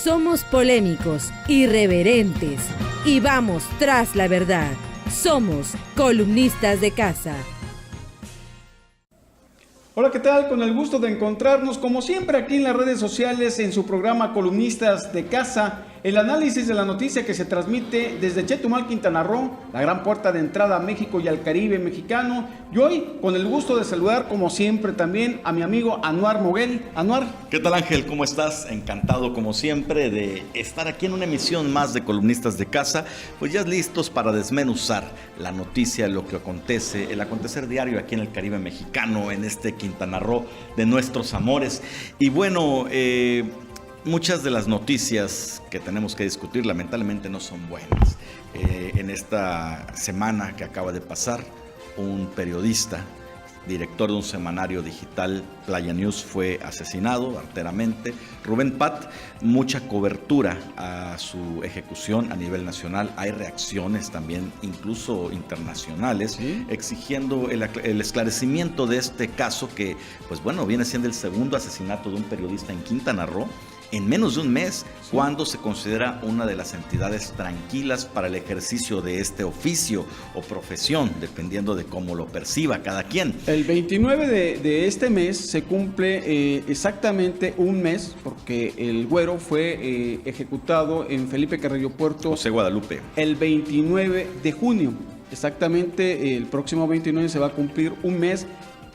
Somos polémicos, irreverentes y vamos tras la verdad. Somos columnistas de casa. Hola, ¿qué tal? Con el gusto de encontrarnos, como siempre, aquí en las redes sociales, en su programa Columnistas de Casa, el análisis de la noticia que se transmite desde Chetumal, Quintana Roo, la gran puerta de entrada a México y al Caribe mexicano. Y hoy, con el gusto de saludar, como siempre, también a mi amigo Anuar Moguel. Anuar. ¿Qué tal, Ángel? ¿Cómo estás? Encantado, como siempre, de estar aquí en una emisión más de Columnistas de Casa, pues ya listos para desmenuzar la noticia, lo que acontece, el acontecer diario aquí en el Caribe mexicano, en este Quintana Roo de nuestros amores. Y bueno, muchas de las noticias que tenemos que discutir lamentablemente no son buenas. En esta semana que acaba de pasar, un periodista, director de un semanario digital, Playa News, fue asesinado arteramente. Rubén Pat, mucha cobertura a su ejecución a nivel nacional. Hay reacciones también, incluso internacionales, ¿sí?, exigiendo el esclarecimiento de este caso que, pues bueno, viene siendo el segundo asesinato de un periodista en Quintana Roo en menos de un mes, sí, cuando se considera una de las entidades tranquilas para el ejercicio de este oficio o profesión, dependiendo de cómo lo perciba cada quien. El 29 de este mes se cumple exactamente un mes, porque el güero fue ejecutado en Felipe Carrillo Puerto, José Guadalupe, el 29 de junio. Exactamente, el próximo 29 se va a cumplir un mes,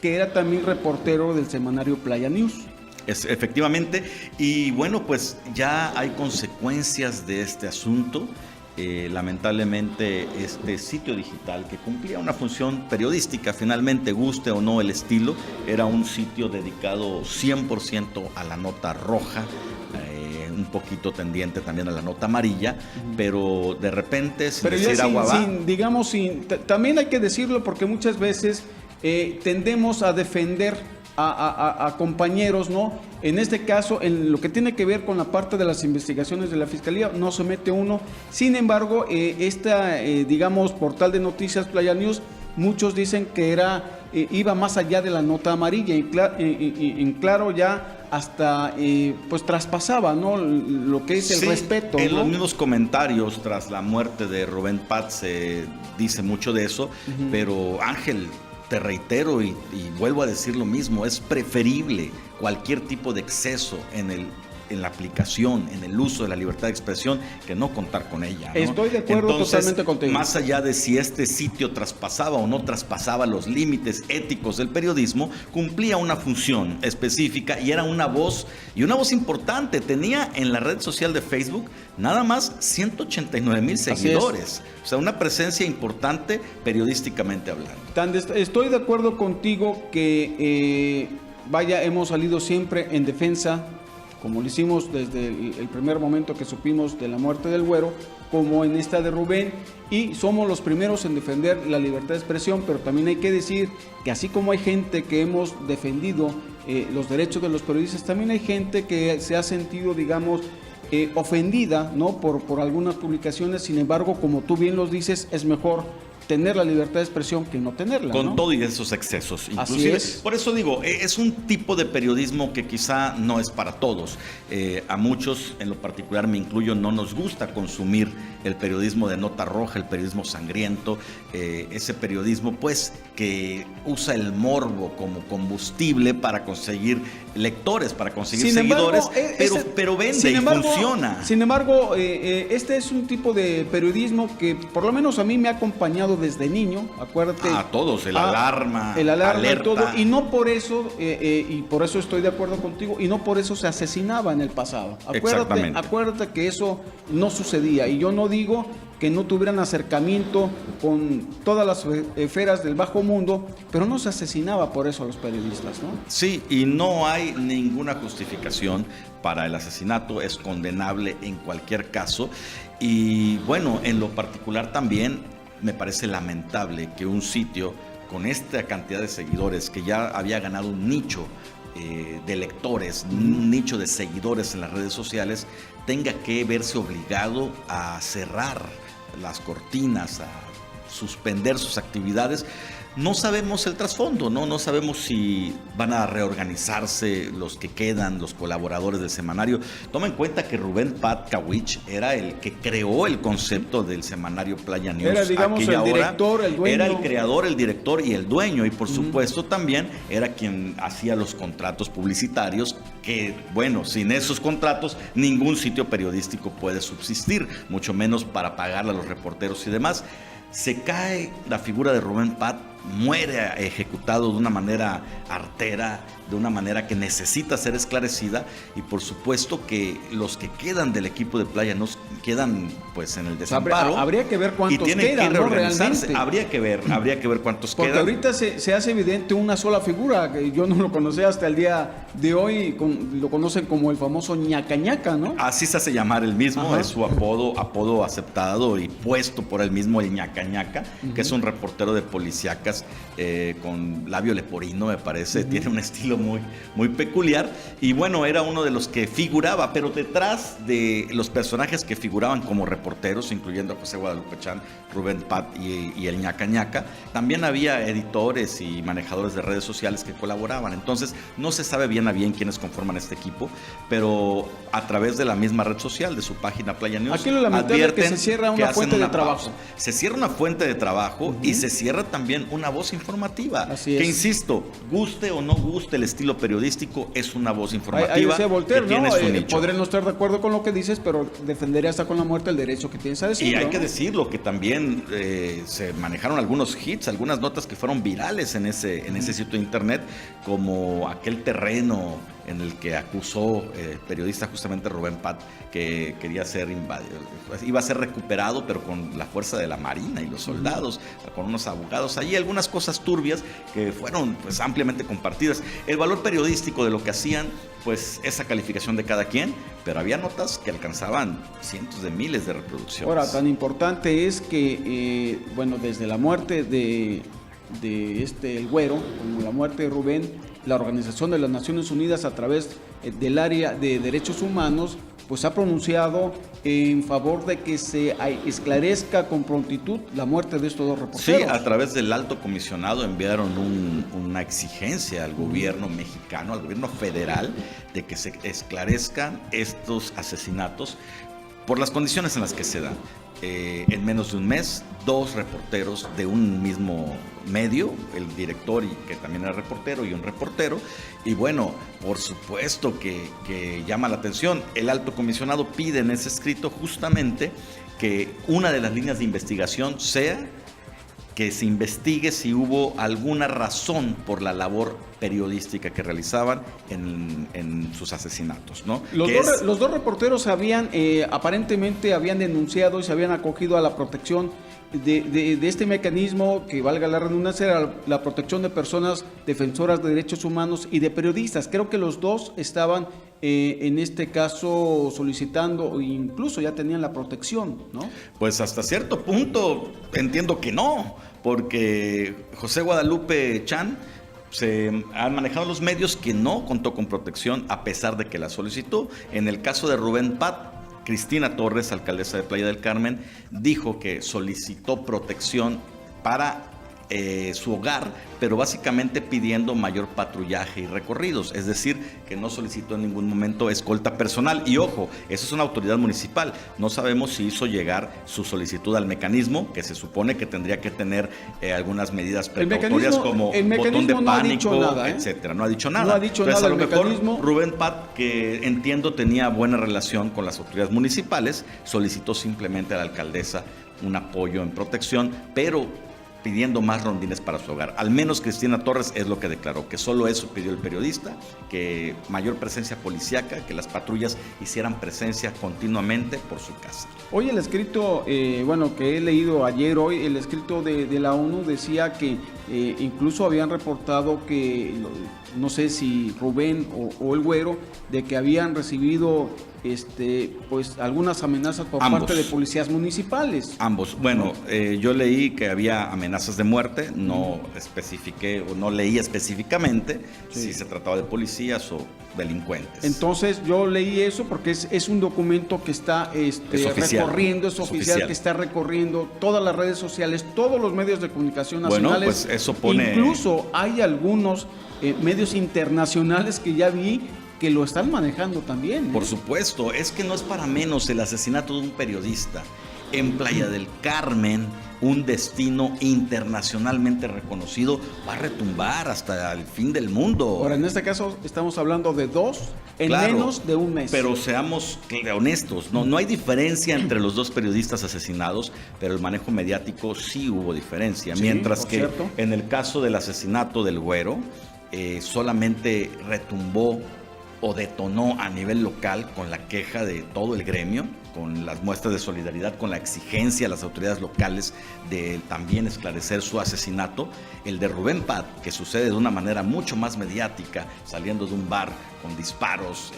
que era también reportero del semanario Playa News. Efectivamente, y bueno, pues ya hay consecuencias de este asunto. Lamentablemente, este sitio digital que cumplía una función periodística, finalmente, guste o no el estilo, era un sitio dedicado 100% a la nota roja, un poquito tendiente también a la nota amarilla, pero de repente, sin decir agua va. También hay que decirlo, porque muchas veces tendemos a defender a compañeros, ¿no? En este caso, en lo que tiene que ver con la parte de las investigaciones de la Fiscalía, no se mete uno. Sin embargo, portal de noticias Playa News, muchos dicen que iba más allá de la nota amarilla, y claro, ya hasta pues traspasaba, ¿no?, lo que es el respeto, ¿no? En los mismos comentarios tras la muerte de Rubén Pat se dice mucho de eso, pero Ángel, te reitero y vuelvo a decir lo mismo, es preferible cualquier tipo de exceso en la aplicación, en el uso de la libertad de expresión, que no contar con ella, ¿no? Estoy de acuerdo. Entonces, totalmente contigo. Más allá de si este sitio traspasaba o no traspasaba los límites éticos del periodismo, cumplía una función específica y era una voz, y una voz importante. Tenía en la red social de Facebook nada más 189,000 seguidores. O sea, una presencia importante periodísticamente hablando. Estoy de acuerdo contigo que, hemos salido siempre en defensa, como lo hicimos desde el primer momento que supimos de la muerte del güero, como en esta de Rubén, y somos los primeros en defender la libertad de expresión, pero también hay que decir que así como hay gente que hemos defendido los derechos de los periodistas, también hay gente que se ha sentido, ofendida, ¿no?, por algunas publicaciones. Sin embargo, como tú bien los dices, es mejor tener la libertad de expresión que no tenerla, con, ¿no?, todo y esos excesos. Así inclusive, es. Por eso digo, es un tipo de periodismo que quizá no es para todos. A muchos, en lo particular me incluyo, no nos gusta consumir el periodismo de nota roja, el periodismo sangriento, ese periodismo pues que usa el morbo como combustible para conseguir lectores, para conseguir seguidores, pero vende y funciona. Sin embargo, este es un tipo de periodismo que por lo menos a mí me ha acompañado desde niño, acuérdate. A todos, el alarma y todo, y no por eso, y por eso estoy de acuerdo contigo, y no por eso se asesinaba en el pasado. Acuérdate que eso no sucedía, y yo no digo que no tuvieran acercamiento con todas las esferas del bajo mundo, pero no se asesinaba por eso a los periodistas, ¿no? Sí, y no hay ninguna justificación para el asesinato, es condenable en cualquier caso, y bueno, en lo particular también me parece lamentable que un sitio con esta cantidad de seguidores, que ya había ganado un nicho de lectores, un nicho de seguidores en las redes sociales, tenga que verse obligado a cerrar las cortinas, a suspender sus actividades, No sabemos el trasfondo, ¿no? No sabemos si van a reorganizarse los que quedan, los colaboradores del semanario. Toma en cuenta que Rubén Pat Kawich era el que creó el concepto del semanario Playa News. Era, digamos, el director, el dueño. Era el creador, el director y el dueño. Y por supuesto también era quien hacía los contratos publicitarios que, bueno, sin esos contratos ningún sitio periodístico puede subsistir, mucho menos para pagarle a los reporteros y demás. Se cae la figura de Rubén Pat, muere ejecutado de una manera artera, de una manera que necesita ser esclarecida, y por supuesto que los que quedan del equipo de Playa News quedan pues en el desamparo. Habría que ver cuántos y tienen quedan, que reorganizarse. ¿No? Habría que ver cuántos Porque quedan. ahorita se hace evidente una sola figura, que yo no lo conocía hasta el día de hoy, lo conocen como el famoso ñaca ñaca, ¿no? Así se hace llamar el mismo. Ajá. Es su apodo aceptado y puesto por él mismo, el ñaca ñaca, que es un reportero de policíacas con labio leporino, me parece. Tiene un estilo muy peculiar, y bueno, era uno de los que figuraba, pero detrás de los personajes que figuraban como reporteros, incluyendo a José Guadalupe Chan, Rubén Pat y el ñaca ñaca, también había editores y manejadores de redes sociales que colaboraban. Entonces no se sabe bien a bien quiénes conforman este equipo, pero a través de la misma red social, de su página Playa News, aquí lo lamentable es que se cierra una fuente de trabajo. Se cierra una fuente de trabajo y se cierra también una voz informativa. Así es. Que insisto, guste o no guste el estilo periodístico, es una voz informativa. Ahí decía Voltaire, que tiene su nicho. Podré no estar de acuerdo con lo que dices, pero defenderé hasta con la muerte el derecho que tienes a decirlo. Y hay que decirlo, que también se manejaron algunos hits, algunas notas que fueron virales en ese sitio de internet, como aquel terreno en el que acusó periodista justamente Rubén Pat que quería ser invadido, iba a ser recuperado, pero con la fuerza de la Marina y los soldados, con unos abogados allí, algunas cosas turbias que fueron pues ampliamente compartidas. El valor periodístico de lo que hacían, pues esa calificación de cada quien, pero había notas que alcanzaban cientos de miles de reproducciones. Ahora, tan importante es que, bueno, desde la muerte de el Güero, como la muerte de Rubén, la Organización de las Naciones Unidas, a través del área de derechos humanos, pues ha pronunciado en favor de que se esclarezca con prontitud la muerte de estos dos reporteros. Sí, a través del alto comisionado enviaron una exigencia al gobierno mexicano, al gobierno federal, de que se esclarezcan estos asesinatos por las condiciones en las que se dan. En menos de un mes, 2 reporteros de un mismo medio, el director, y que también era reportero, y un reportero, y bueno, por supuesto que llama la atención. El alto comisionado pide en ese escrito justamente que una de las líneas de investigación sea que se investigue si hubo alguna razón por la labor periodística que realizaban en sus asesinatos, ¿no? Los dos reporteros aparentemente habían denunciado y se habían acogido a la protección de este mecanismo, que valga la redundancia, la protección de personas defensoras de derechos humanos y de periodistas. Creo que los dos estaban en este caso solicitando, o incluso ya tenían la protección, ¿no? Pues hasta cierto punto entiendo que no, porque José Guadalupe Chan se han manejado los medios que no contó con protección a pesar de que la solicitó. En el caso de Rubén Pat, Cristina Torres, alcaldesa de Playa del Carmen, dijo que solicitó protección para su hogar, pero básicamente pidiendo mayor patrullaje y recorridos, es decir, que no solicitó en ningún momento escolta personal. Y ojo, eso es una autoridad municipal, no sabemos si hizo llegar su solicitud al mecanismo, que se supone que tendría que tener algunas medidas precautorias como botón de pánico, etcétera. No ha dicho nada. No ha dicho Entonces, nada. A lo mejor Rubén Pat, que entiendo tenía buena relación con las autoridades municipales, solicitó simplemente a la alcaldesa un apoyo en protección, pero pidiendo más rondines para su hogar. Al menos Cristina Torres es lo que declaró, que solo eso pidió el periodista, que mayor presencia policíaca, que las patrullas hicieran presencia continuamente por su casa. Hoy el escrito, que he leído hoy, el escrito de la ONU decía que incluso habían reportado que, no sé si Rubén o el Güero, de que habían recibido pues algunas amenazas por parte de policías municipales. Ambos. Bueno, yo leí que había amenazas de muerte, no especifiqué o no leí específicamente si se trataba de policías o delincuentes. Entonces yo leí eso porque es un documento que está recorriendo, es oficial, que está recorriendo todas las redes sociales, todos los medios de comunicación nacionales. Bueno, pues eso pone... Incluso hay algunos medios internacionales que ya vi que lo están manejando también. Por supuesto, es que no es para menos el asesinato de un periodista en Playa del Carmen, un destino internacionalmente reconocido, va a retumbar hasta el fin del mundo. Ahora, en este caso estamos hablando de 2 en menos de un mes. Pero seamos honestos, no hay diferencia entre los 2 periodistas asesinados, pero el manejo mediático sí hubo diferencia. Sí, mientras que cierto. En el caso del asesinato del Güero, solamente retumbó o detonó a nivel local con la queja de todo el gremio, con las muestras de solidaridad, con la exigencia a las autoridades locales de también esclarecer su asesinato. El de Rubén Paz, que sucede de una manera mucho más mediática, saliendo de un bar con disparos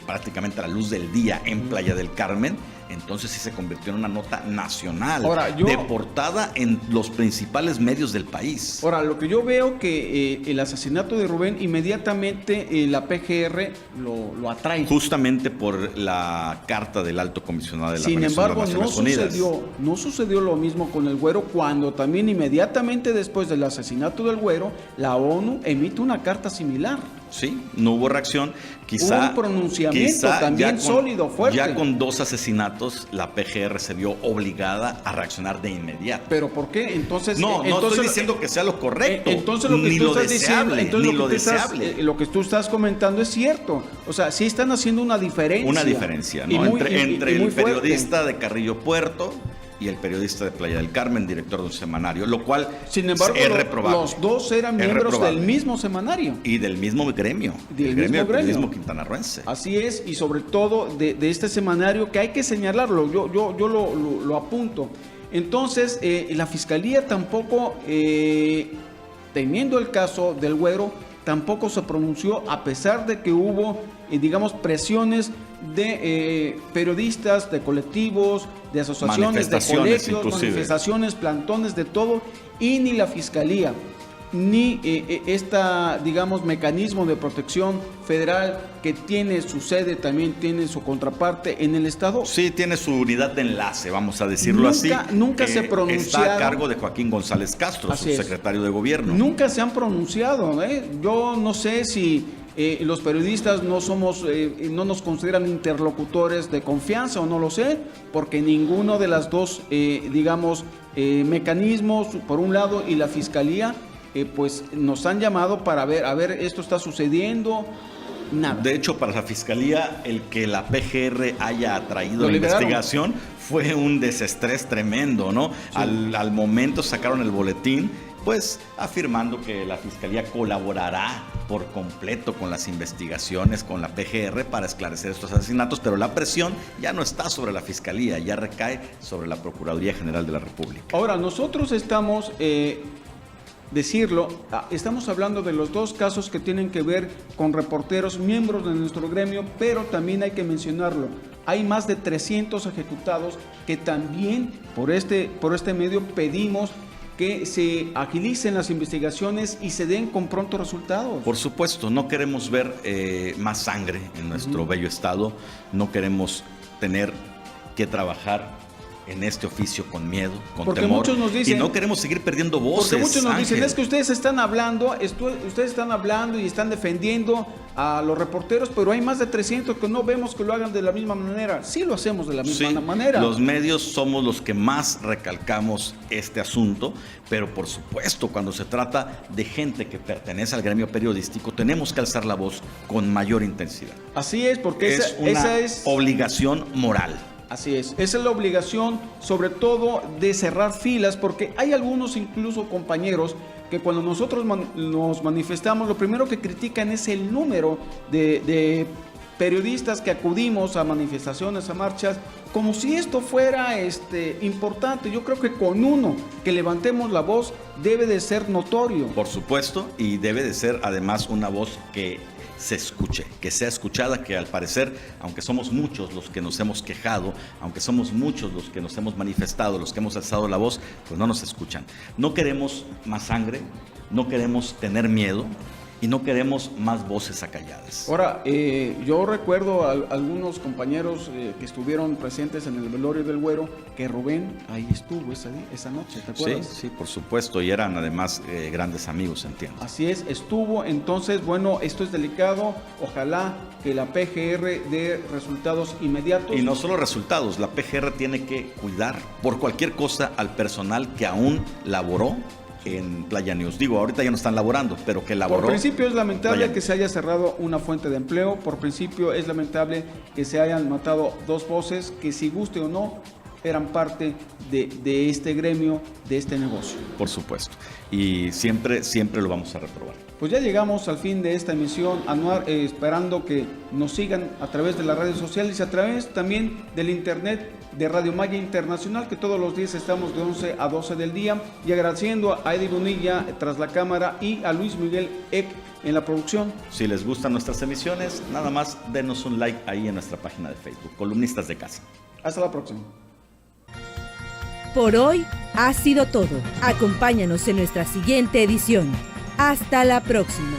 prácticamente a la luz del día en Playa del Carmen, entonces sí se convirtió en una nota nacional, ahora, de portada en los principales medios del país. Ahora, lo que yo veo que el asesinato de Rubén, inmediatamente la PGR lo atrae. Justamente por la carta del alto comisionado de la Organización de las Naciones Unidas. No sucedió lo mismo con el Güero, cuando también inmediatamente después del asesinato del Güero, la ONU emite una carta similar. Sí, no hubo reacción. Quizá un pronunciamiento también sólido, fuerte. Ya con 2 asesinatos, la PGR se vio obligada a reaccionar de inmediato. ¿Pero por qué? Entonces, no estoy diciendo que sea lo correcto, entonces lo que ni tú lo estás deseable, diciendo, ni lo deseable. Lo que tú estás comentando es cierto. O sea, sí están haciendo una diferencia. Una diferencia, ¿no? Entre el periodista de Carrillo Puerto y el periodista de Playa del Carmen, director de un semanario, lo cual sin embargo, es reprobable. Los 2 eran miembros del mismo semanario. Y del mismo gremio, del periodismo quintanarroense. Así es, y sobre todo de este semanario que hay que señalarlo, yo lo apunto. Entonces, la Fiscalía tampoco, teniendo el caso del Güero, tampoco se pronunció, a pesar de que hubo, digamos, presiones de periodistas, de colectivos, de asociaciones, de colegios, inclusive manifestaciones, plantones, de todo, y ni la Fiscalía, ni digamos, mecanismo de protección federal que tiene su sede, también tiene su contraparte en el Estado. Sí, tiene su unidad de enlace, vamos a decirlo así. Nunca se pronunciaron. Está a cargo de Joaquín González Castro, su secretario de gobierno. Nunca se han pronunciado. Yo no sé si los periodistas no nos consideran interlocutores de confianza, o no lo sé, porque ninguno de las dos, digamos, mecanismos, por un lado, y la Fiscalía, pues nos han llamado para ver, a ver, esto está sucediendo. Nada. De hecho, para la Fiscalía, el que la PGR haya atraído la investigación fue un desestrés tremendo, ¿no? Sí. Al momento sacaron el boletín, pues afirmando que la Fiscalía colaborará por completo con las investigaciones, con la PGR, para esclarecer estos asesinatos, pero la presión ya no está sobre la Fiscalía, ya recae sobre la Procuraduría General de la República. Ahora, nosotros estamos... estamos hablando de los 2 casos que tienen que ver con reporteros, miembros de nuestro gremio, pero también hay que mencionarlo. Hay más de 300 ejecutados que también por este medio pedimos que se agilicen las investigaciones y se den con pronto resultados. Por supuesto, no queremos ver más sangre en nuestro bello estado, no queremos tener que trabajar en este oficio con miedo, con porque temor, muchos nos dicen, y no queremos seguir perdiendo voces. Porque muchos nos dicen, Ángel, es que ustedes están hablando y están defendiendo a los reporteros, pero hay más de 300 que no vemos que lo hagan de la misma manera. Sí lo hacemos de la misma manera. Los medios somos los que más recalcamos este asunto, pero por supuesto, cuando se trata de gente que pertenece al gremio periodístico, tenemos que alzar la voz con mayor intensidad. Así es, porque esa es obligación moral. Así es, esa es la obligación, sobre todo de cerrar filas, porque hay algunos incluso compañeros que cuando nosotros nos manifestamos, lo primero que critican es el número de periodistas que acudimos a manifestaciones, a marchas, como si esto fuera importante. Yo creo que con uno que levantemos la voz debe de ser notorio. Por supuesto, y debe de ser además una voz que se escuche, que sea escuchada, que al parecer, aunque somos muchos los que nos hemos quejado, aunque somos muchos los que nos hemos manifestado, los que hemos alzado la voz, pues no nos escuchan. No queremos más sangre, no queremos tener miedo, y no queremos más voces acalladas. Ahora, yo recuerdo a algunos compañeros que estuvieron presentes en el velorio del Güero, que Rubén ahí estuvo esa noche, ¿te acuerdas? Sí, por supuesto, y eran además grandes amigos, entiendo. Así es, estuvo. Entonces, bueno, esto es delicado. Ojalá que la PGR dé resultados inmediatos. Y no solo resultados, la PGR tiene que cuidar por cualquier cosa al personal que aún laboró en Playa News. Digo, ahorita ya no están laborando, pero que laboró. Por principio es lamentable Playa que se haya cerrado una fuente de empleo. Por principio es lamentable que se hayan matado dos voces que, si guste o no, eran parte de este gremio, de este negocio. Por supuesto. Y siempre lo vamos a reprobar. Pues ya llegamos al fin de esta emisión, Anuar, esperando que nos sigan a través de las redes sociales y a través también del internet de Radio Maya Internacional, que todos los días estamos de 11 a 12 del día, y agradeciendo a Eddie Bonilla tras la cámara y a Luis Miguel Eck en la producción. Si les gustan nuestras emisiones, nada más denos un like ahí en nuestra página de Facebook, Columnistas de Casa. Hasta la próxima. Por hoy ha sido todo. Acompáñanos en nuestra siguiente edición. Hasta la próxima.